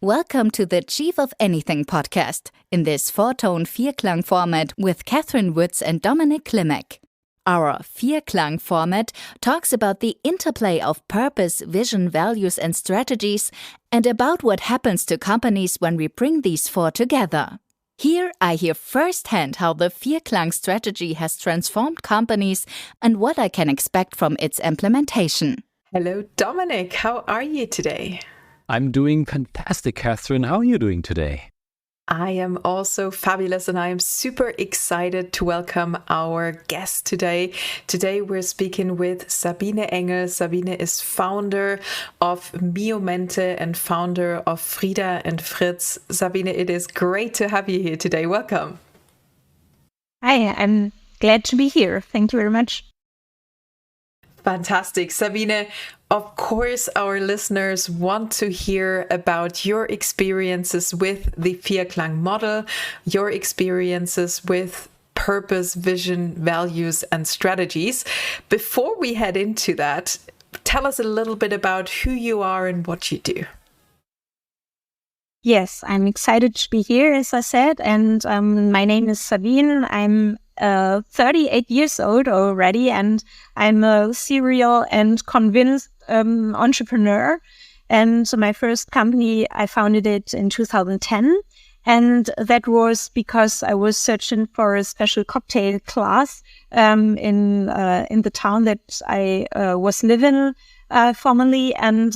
Welcome to the Chief of Anything podcast, in this four-tone VIERKLANG format with Catherine Woods and Dominic Klimek. Our VIERKLANG format talks about the interplay of purpose, vision, values and strategies, and about what happens to companies when we bring these four together. Here I hear firsthand how the VIERKLANG strategy has transformed companies and what I can expect from its implementation. Hello, Dominic. How are you today? I'm doing fantastic, Catherine. How are you doing today? I am also fabulous, and I am super excited to welcome our guest today. Today we're speaking with Sabine Engel. Sabine is founder of Miomente and founder of Frieda and Fritz. Sabine, it is great to have you here today. Welcome. Hi, I'm glad to be here. Thank you very much. Fantastic. Sabine, of course, our listeners want to hear about your experiences with the VIERKLANG model, your experiences with purpose, vision, values, and strategies. Before we head into that, tell us a little bit about who you are and what you do. Yes, I'm excited to be here, as I said, and my name is Sabine. I'm 38 years old already, and I'm a serial and convinced entrepreneur. And so my first company, I founded it in 2010. And that was because I was searching for a special cocktail class in the town that I was living formerly, and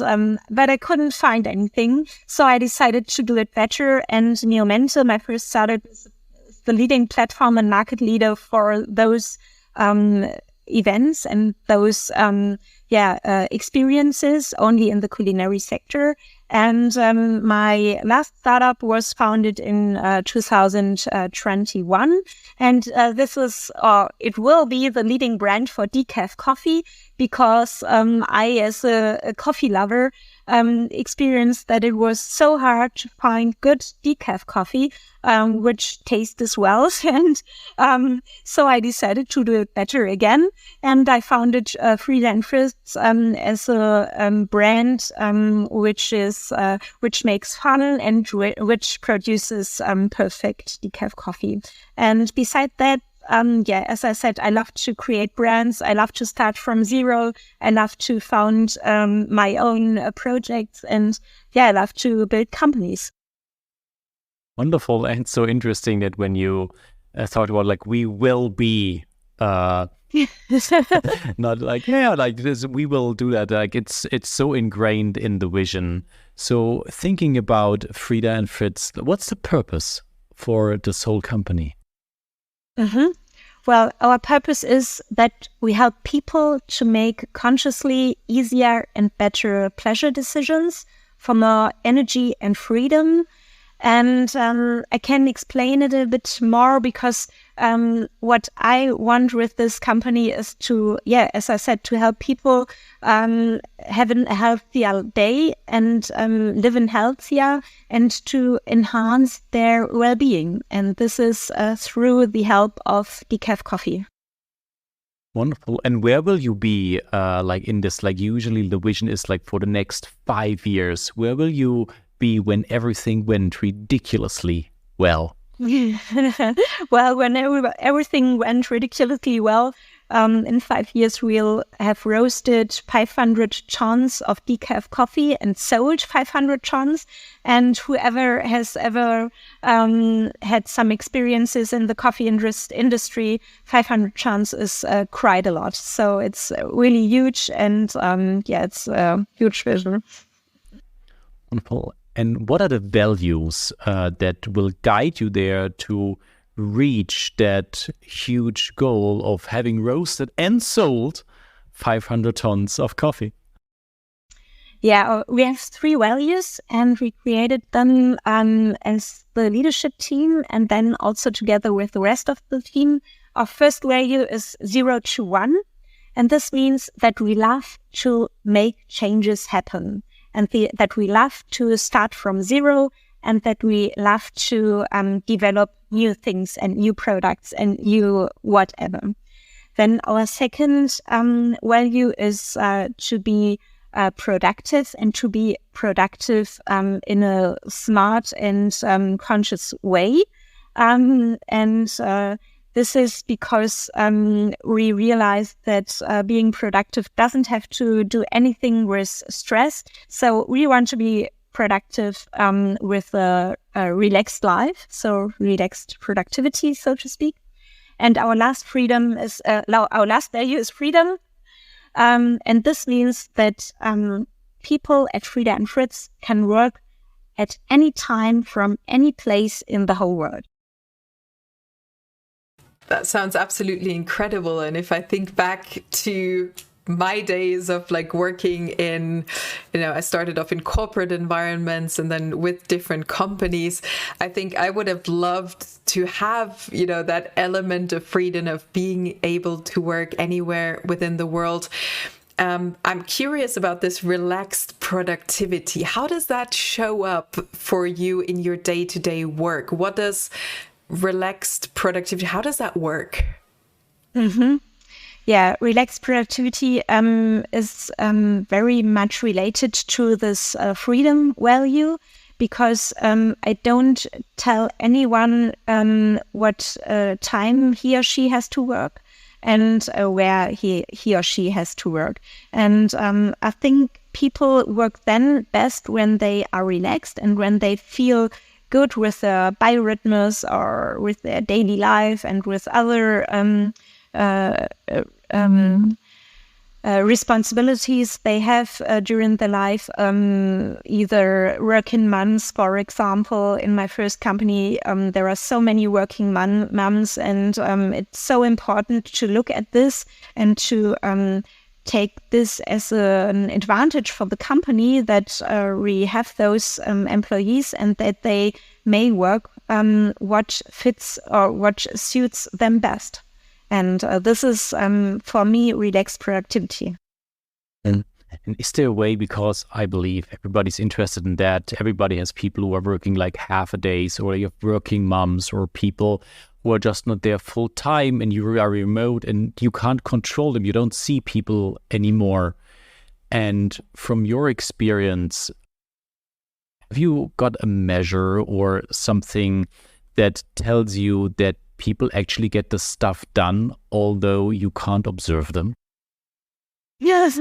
but I couldn't find anything. So I decided to do it better. And Miomente, my first startup, is the leading platform and market leader for those events and those experiences only in the culinary sector. And my last startup was founded in 2021. And this is, it will be the leading brand for decaf coffee, because I, as a coffee lover, experienced that it was so hard to find good decaf coffee, which tastes as well. And so I decided to do it better again. And I founded Frieda and Fritz as a brand which makes fun and which produces perfect decaf coffee. And beside that, as I said, I love to create brands. I love to start from zero. I love to found my own projects, and I love to build companies. Wonderful. And so interesting that when you thought about like, we will be, not like, like this, we will do that. Like it's so ingrained in the vision. So thinking about Frieda and Fritz, what's the purpose for this whole company? Mm-hmm. Well, our purpose is that we help people to make consciously easier and better pleasure decisions for more energy and freedom. And I can explain it a bit more, because what I want with this company is to, as I said, to help people have a healthier day and living healthier, and to enhance their well-being. And this is through the help of decaf coffee. Wonderful. And where will you be like in this, like usually the vision is like for the next 5 years, where will you be when everything went ridiculously well? Well, when everything went ridiculously well, in 5 years we'll have roasted 500 tons of decaf coffee and sold 500 tons. And whoever has ever had some experiences in the coffee industry, 500 tons is quite a lot. So it's really huge, and it's a huge vision. Wonderful. And what are the values that will guide you there to reach that huge goal of having roasted and sold 500 tons of coffee? Yeah, we have 3 values, and we created them as the leadership team, and then also together with the rest of the team. Our first value is 0 to 1, and this means that we love to make changes happen, and that we love to start from zero, and that we love to develop new things and new products and new whatever. Then our second value is to be productive, and to be productive in a smart and conscious way. This is because we realize that being productive doesn't have to do anything with stress. So we want to be productive with a relaxed life, so relaxed productivity, so to speak. And our last value is freedom. And this means that people at Frieda and Fritz can work at any time from any place in the whole world. That sounds absolutely incredible. And if I think back to my days of like working in, I started off in corporate environments and then with different companies, I think I would have loved to have, that element of freedom of being able to work anywhere within the world. I'm curious about this relaxed productivity. How does that show up for you in your day-to-day work? What does relaxed productivity, how does that work? Mm-hmm. Yeah, relaxed productivity is very much related to this freedom value, because I don't tell anyone what time he or she has to work and where he or she has to work. And I think people work then best when they are relaxed and when they feel good with their biorhythms or with their daily life and with other responsibilities they have during their life, either working moms, for example. In my first company, there are so many working moms, and it's so important to look at this and to take this as an advantage for the company, that we have those employees and that they may work what fits or what suits them best. And this is, for me, relaxed productivity. And is there a way, because I believe everybody's interested in that, everybody has people who are working like half a day, or you have working moms or people who are just not there full time, and you are remote and you can't control them, you don't see people anymore. And from your experience, have you got a measure or something that tells you that people actually get the stuff done, although you can't observe them? Yes,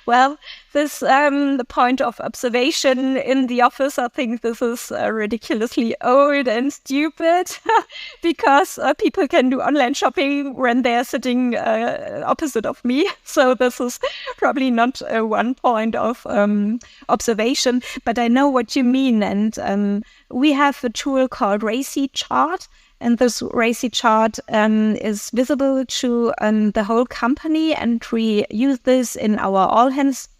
well, this the point of observation in the office, I think this is ridiculously old and stupid because people can do online shopping when they're sitting opposite of me. So this is probably not one point of observation, but I know what you mean. And we have a tool called RACI chart. And this RACI chart is visible to the whole company, and we use this in our all-hands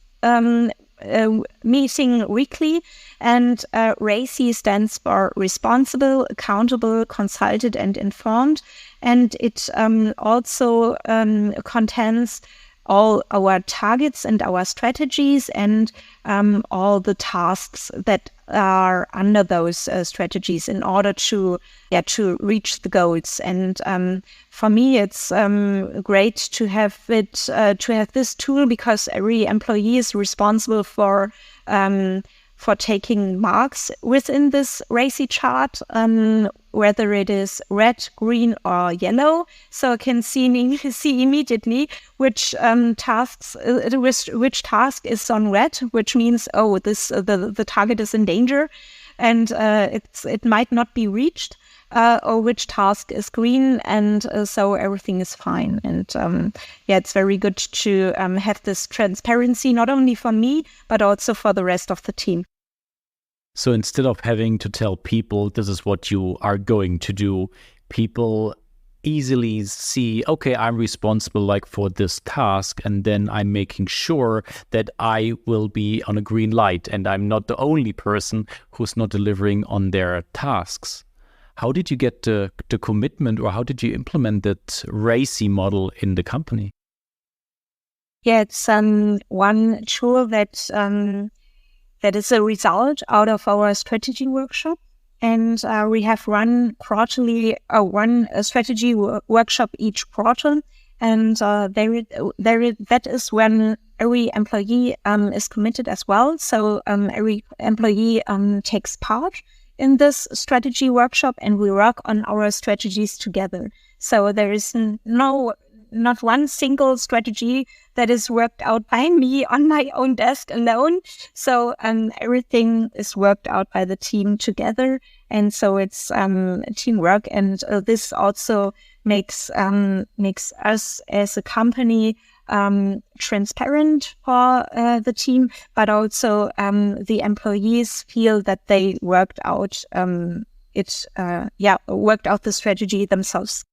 meeting weekly. And RACI stands for responsible, accountable, consulted, and informed. And it also contains all our targets and our strategies and all the tasks that are under those strategies in order to reach the goals. And for me, it's great to have this tool, because every employee is responsible for taking marks within this RACI chart, whether it is red, green, or yellow. So I can see immediately which task is on red, which means the target is in danger, and it might not be reached. Or which task is green, and so everything is fine. And it's very good to have this transparency, not only for me, but also for the rest of the team. So instead of having to tell people this is what you are going to do, people easily see, okay, I'm responsible for this task, and then I'm making sure that I will be on a green light and I'm not the only person who's not delivering on their tasks. How did you get the commitment, or how did you implement that RACI model in the company? Yeah, it's one tool that is a result out of our strategy workshop. And we have run quarterly one strategy workshop each quarter. And that is when every employee is committed as well. So every employee takes part in this strategy workshop, and we work on our strategies together. So there is not one single strategy that is worked out by me on my own desk alone. So everything is worked out by the team together. And so it's teamwork. And this also makes us as a company transparent for the team, but also the employees feel that they worked out worked out the strategy themselves.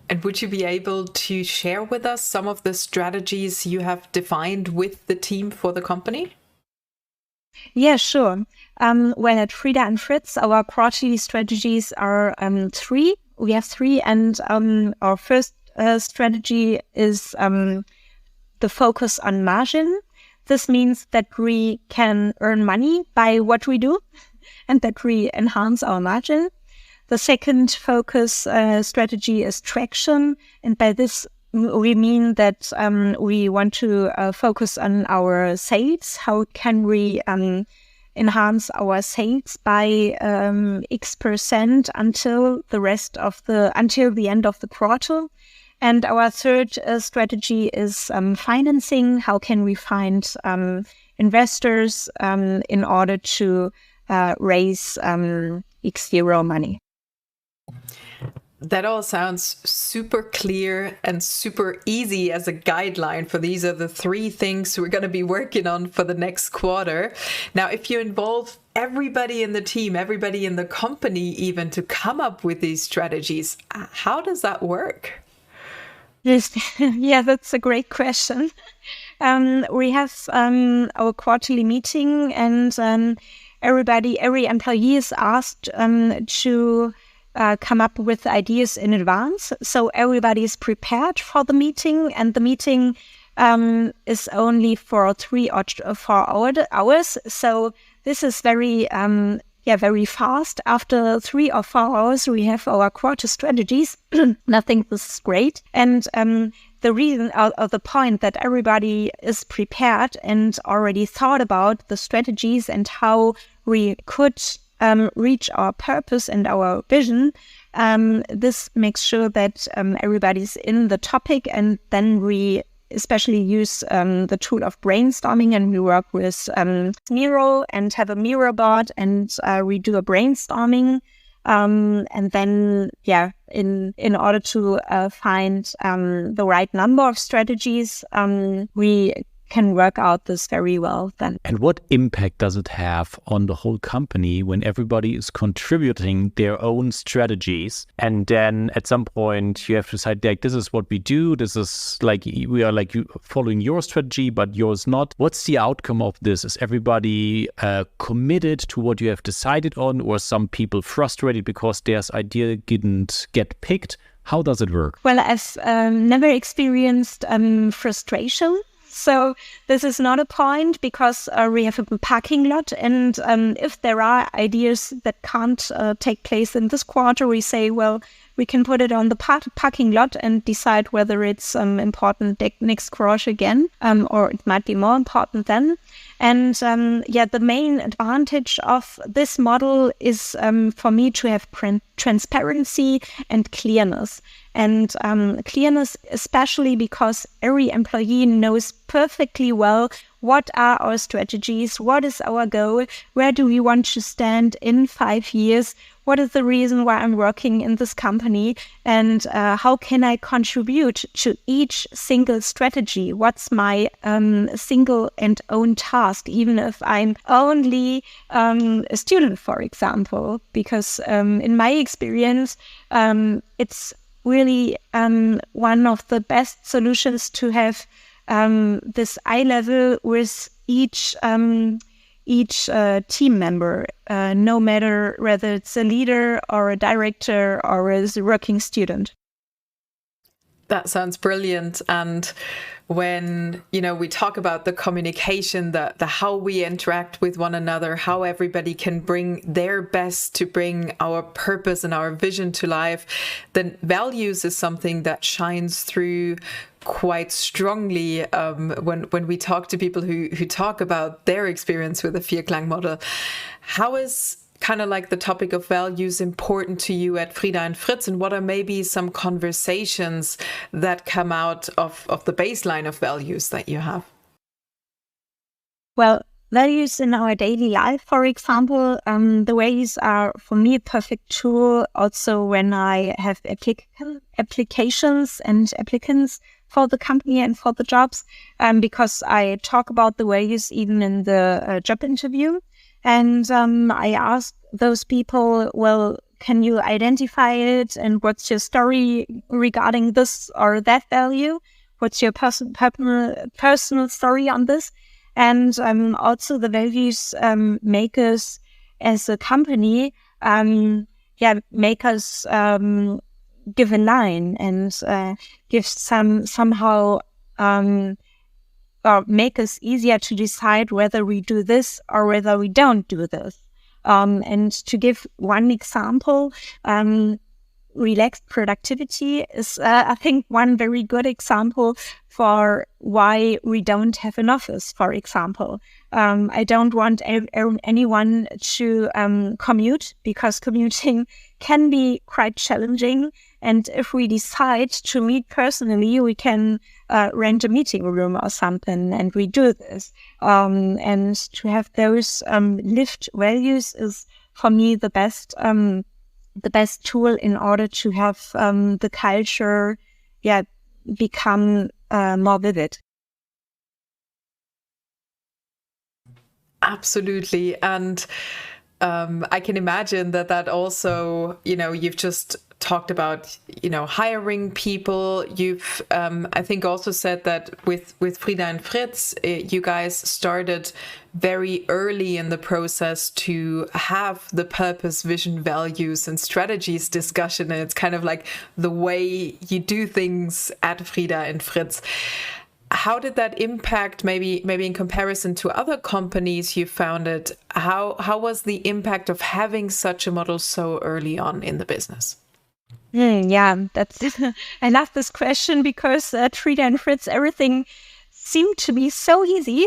And would you be able to share with us some of the strategies you have defined with the team for the company? Yeah, sure. Well, at Frieda and Fritz, our quarterly strategies are three. We have three, and our first strategy is the focus on margin. This means that we can earn money by what we do and that we enhance our margin. The second focus strategy is traction. And by this, we mean that we want to focus on our sales. How can we enhance our sales by X% until the end of the quarter? And our third strategy is financing. How can we find investors in order to raise X0 money? That all sounds super clear and super easy as a guideline for these are the three things we're going to be working on for the next quarter. Now, if you involve everybody in the team, everybody in the company even to come up with these strategies, how does that work? Yes, yeah, that's a great question. We have our quarterly meeting, and every employee is asked to come up with ideas in advance. So everybody is prepared for the meeting, and the meeting is only for 3 or 4 hours. So this is very fast. After 3 or 4 hours, we have our quarter strategies. I think this is great. And the reason or the point that everybody is prepared and already thought about the strategies and how we could reach our purpose and our vision, this makes sure that everybody's in the topic, and then we especially use the tool of brainstorming, and we work with Miro and have a Miro board, and we do a brainstorming, and then in order to find the right number of strategies, we can work out this very well then. And what impact does it have on the whole company when everybody is contributing their own strategies, and then at some point you have to decide, like, this is what we do, this is like, we are like following your strategy but yours not. What's the outcome of this? Is everybody committed to what you have decided on, or some people frustrated because their idea didn't get picked? How does it work? Well, I've never experienced frustration. So this is not a point, because we have a parking lot, and if there are ideas that can't take place in this quarter, we say, well, we can put it on the parking lot and decide whether it's important next quarter again, or it might be more important then. And the main advantage of this model is for me to have transparency and clearness. And clearness, especially because every employee knows perfectly well what are our strategies, what is our goal, where do we want to stand in 5 years, what is the reason why I'm working in this company, and how can I contribute to each single strategy? What's my single and own task, even if I'm only a student, for example? Because in my experience, it's really one of the best solutions to have this eye level with each team member, no matter whether it's a leader or a director or a working student. That sounds brilliant. And when, we talk about the communication, the how we interact with one another, how everybody can bring their best to bring our purpose and our vision to life, then values is something that shines through quite strongly when we talk to people who talk about their experience with the VIERKLANG model. How is kind of like the topic of values important to you at Frida and Fritz, and what are maybe some conversations that come out of the baseline of values that you have? Well, values in our daily life, for example, the values are for me a perfect tool also when I have applications and applicants for the company and for the jobs, because I talk about the values even in the job interview. And I ask those people, well, can you identify it? And what's your story regarding this or that value? What's your personal story on this? And also the values make us as a company, make us give a line and give somehow or make us easier to decide whether we do this or whether we don't do this. And to give one example, relaxed productivity is, I think, one very good example for why we don't have an office, for example. I don't want anyone to commute, because commuting can be quite challenging. And if we decide to meet personally, we can rent a meeting room or something, and we do this. And to have those lived values is, for me, the best tool in order to have the culture, become more vivid. Absolutely. And I can imagine that also, you've just talked about, hiring people. You've, I think, also said that with Frida and Fritz, you guys started very early in the process to have the purpose, vision, values, and strategies discussion. And it's kind of like the way you do things at Frida and Fritz. How did that impact, maybe in comparison to other companies you founded? How was the impact of having such a model so early on in the business? That's I love this question, because at Frida and Fritz, everything seemed to be so easy.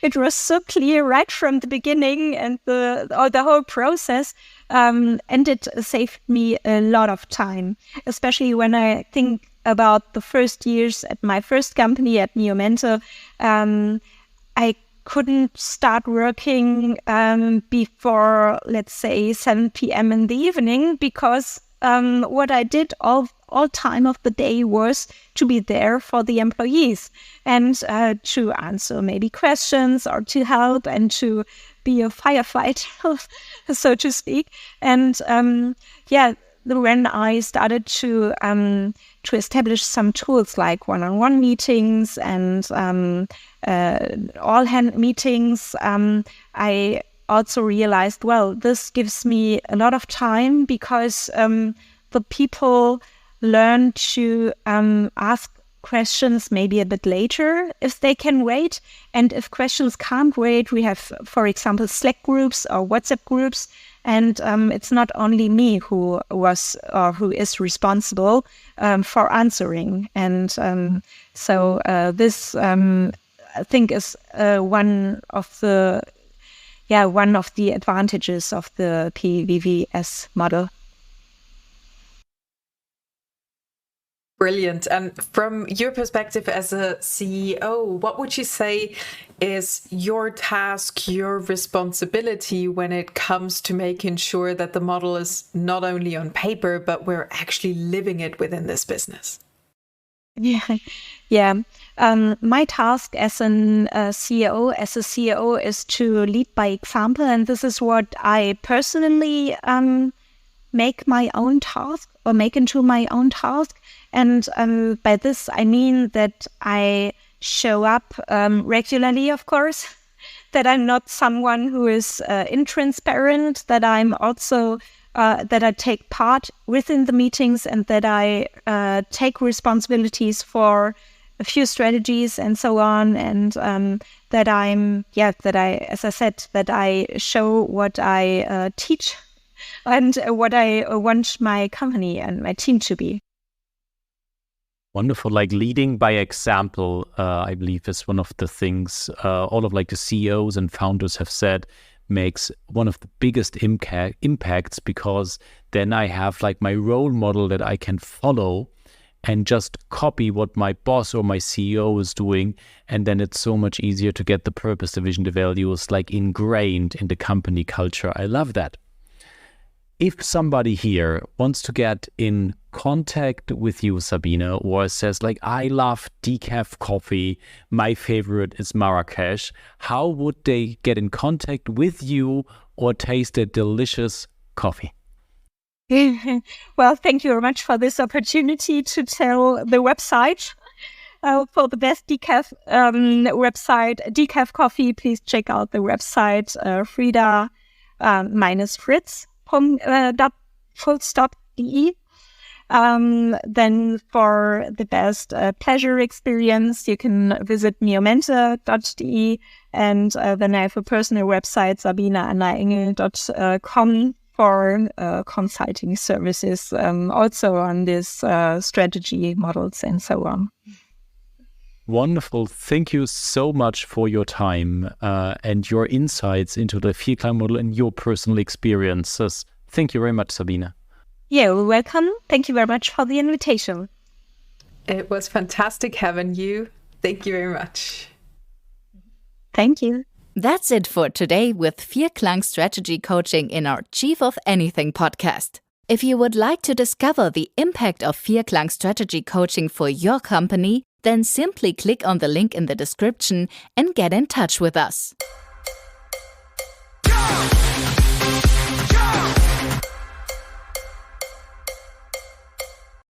It was so clear right from the beginning, and the whole process, and it saved me a lot of time, especially when I think about the first years at my first company at Neomente. I couldn't start working before, let's say, 7 p.m. in the evening, because what I did all time of the day was to be there for the employees and to answer maybe questions or to help and to be a firefighter, so to speak. And when I started to establish some tools like one-on-one meetings and all-hand meetings, I also realized, well, this gives me a lot of time, because the people learn to ask questions maybe a bit later if they can wait. And if questions can't wait, we have, for example, Slack groups or WhatsApp groups. And it's not only me who is responsible for answering. And so this, I think, is one of the advantages of the PVVS model. Brilliant. And from your perspective as a CEO, what would you say is your task, your responsibility when it comes to making sure that the model is not only on paper, but we're actually living it within this business? My task as a CEO is to lead by example, and this is what I personally make my own task or make into my own task. And by this, I mean that I show up regularly, of course, that I'm not someone who is intransparent, that I'm also that I take part within the meetings, and that I take responsibilities for a few strategies and so on, and that as I said, that I show what I teach and what I want my company and my team to be. Wonderful. Like leading by example, I believe is one of the things all of like the CEOs and founders have said makes one of the biggest impacts, because then I have like my role model that I can follow and just copy what my boss or my CEO is doing. And then it's so much easier to get the purpose, the vision, the values like ingrained in the company culture. I love that. If somebody here wants to get in contact with you, Sabine, or says like, I love decaf coffee, my favorite is Marrakesh, how would they get in contact with you or taste a delicious coffee? Well, thank you very much for this opportunity to tell the website. For the best decaf website, decaf coffee, please check out the website Frieda-Fritz.de. Then for the best pleasure experience, you can visit miomente.de, and then I have a personal website, sabineengel.com, for consulting services, also on this strategy models and so on. Wonderful. Thank you so much for your time and your insights into the VIERKLANG model and your personal experiences. Thank you very much, Sabine. You're welcome. Thank you very much for the invitation. It was fantastic having you. Thank you very much. Thank you. That's it for today with VIERKLANG Strategy Coaching in our Chief of Anything podcast. If you would like to discover the impact of VIERKLANG Strategy Coaching for your company, then simply click on the link in the description and get in touch with us.